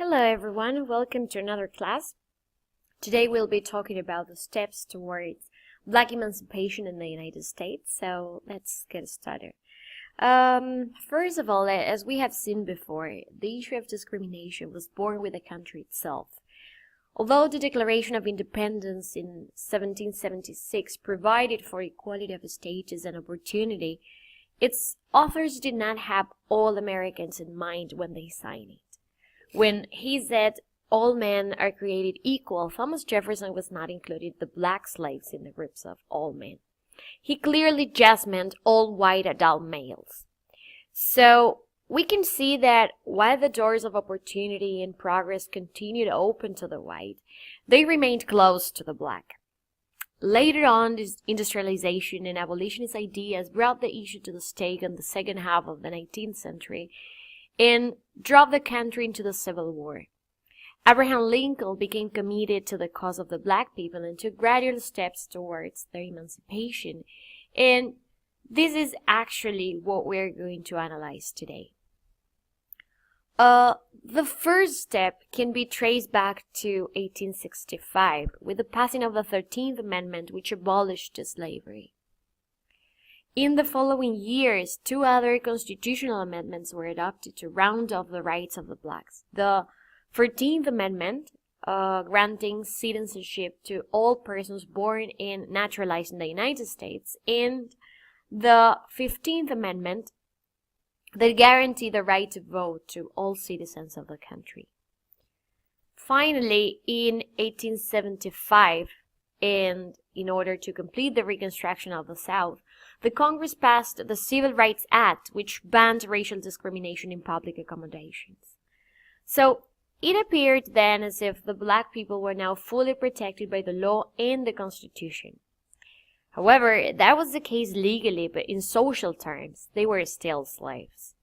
Hello everyone, welcome to another class. Today we'll be talking about the steps towards Black emancipation in the United States, so let's get started. First of all, as we have seen before, the issue of discrimination was born with the country itself. Although the Declaration of Independence in 1776 provided for equality of status and opportunity, its authors did not have all Americans in mind when they signed it. When he said all men are created equal, Thomas Jefferson was not including the black slaves in the groups of all men. He clearly just meant all white adult males. So we can see that while the doors of opportunity and progress continued open to the white, they remained closed to the black. Later on, this industrialization and abolitionist ideas brought the issue to the stake in the second half of the 19th century and drove the country into the Civil War. Abraham Lincoln became committed to the cause of the black people and took gradual steps towards their emancipation. And this is actually what we're going to analyze today. The first step can be traced back to 1865 with the passing of the 13th Amendment, which abolished slavery. In the following years, two other constitutional amendments were adopted to round off the rights of the blacks. The 14th Amendment, granting citizenship to all persons born and naturalized in the United States, and the 15th Amendment, that guaranteed the right to vote to all citizens of the country. Finally, in 1875, and in order to complete the Reconstruction of the South, the Congress passed the Civil Rights Act, which banned racial discrimination in public accommodations. So it appeared then as if the black people were now fully protected by the law and the Constitution. However, that was the case legally, but in social terms, they were still slaves.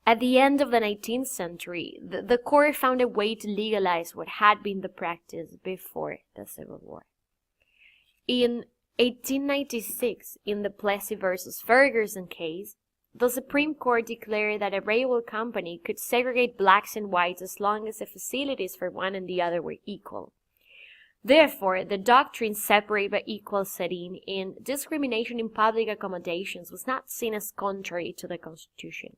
At the end of the 19th century, the court found a way to legalize what had been the practice before the Civil War. In 1896, in the Plessy versus Ferguson case, the Supreme Court declared that a railroad company could segregate blacks and whites as long as the facilities for one and the other were equal. Therefore, the doctrine separate but equal set in, and discrimination in public accommodations was not seen as contrary to the Constitution.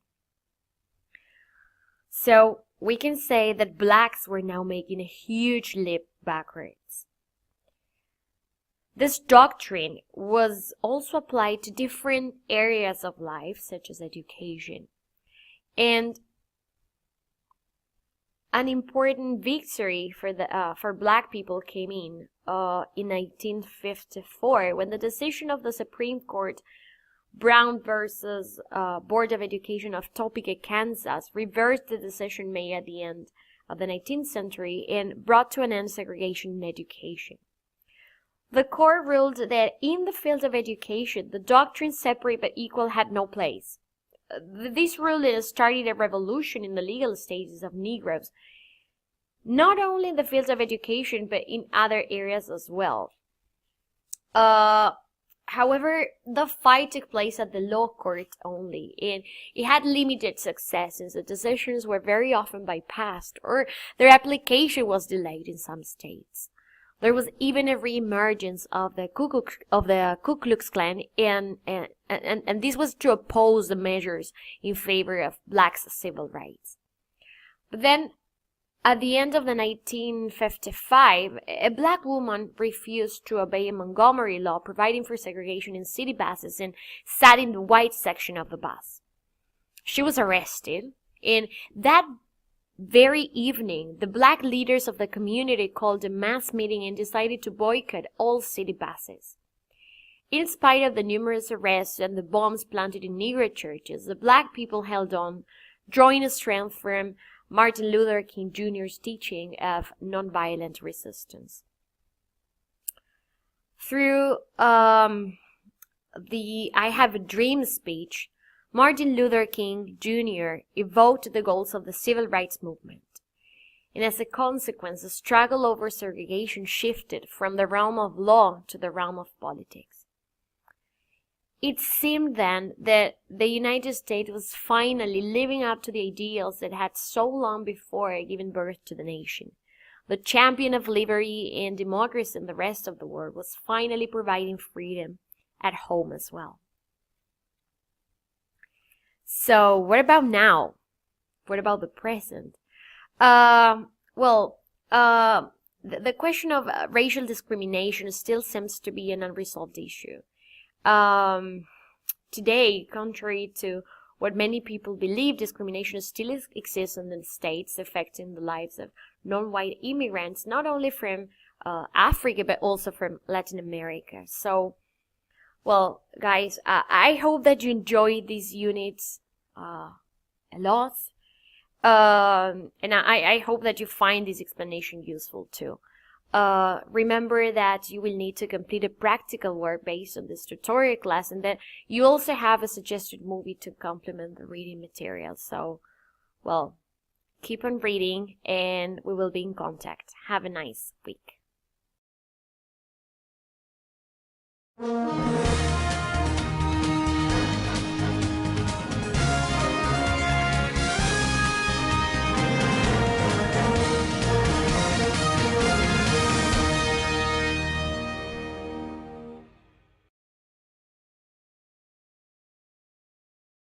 So, we can say that blacks were now making a huge leap backwards. This doctrine was also applied to different areas of life, such as education. And an important victory for black people came in 1954 when the decision of the Supreme Court, Brown versus Board of Education of Topeka, Kansas, reversed the decision made at the end of the 19th century and brought to an end segregation in education. The court ruled that in the field of education, the doctrine separate but equal had no place. This ruling started a revolution in the legal status of Negroes, not only in the fields of education, but in other areas as well. However, the fight took place at the law court only, and it had limited success since the decisions were very often bypassed or their application was delayed in some states. There was even a reemergence of the Ku Klux Klan, and this was to oppose the measures in favor of blacks' civil rights. But then, at the end of the 1955, a black woman refused to obey a Montgomery law providing for segregation in city buses and sat in the white section of the bus. She was arrested, and that very evening, the black leaders of the community called a mass meeting and decided to boycott all city buses. In spite of the numerous arrests and the bombs planted in Negro churches, the black people held on, drawing strength from Martin Luther King Jr.'s teaching of nonviolent resistance. Through the I Have a Dream speech, Martin Luther King Jr. evoked the goals of the civil rights movement. And as a consequence, the struggle over segregation shifted from the realm of law to the realm of politics. It seemed then that the United States was finally living up to the ideals that had so long before given birth to the nation. The champion of liberty and democracy in the rest of the world was finally providing freedom at home as well. So what about now? What about the present? The question of racial discrimination still seems to be an unresolved issue. Today, contrary to what many people believe, discrimination still exists in the States, affecting the lives of non-white immigrants, not only from Africa, but also from Latin America. So, well, guys, I hope that you enjoyed these units a lot. And I hope that you find this explanation useful too. Remember that you will need to complete a practical work based on this tutorial class, and that you also have a suggested movie to complement the reading material. So, well, keep on reading and we will be in contact. Have a nice week.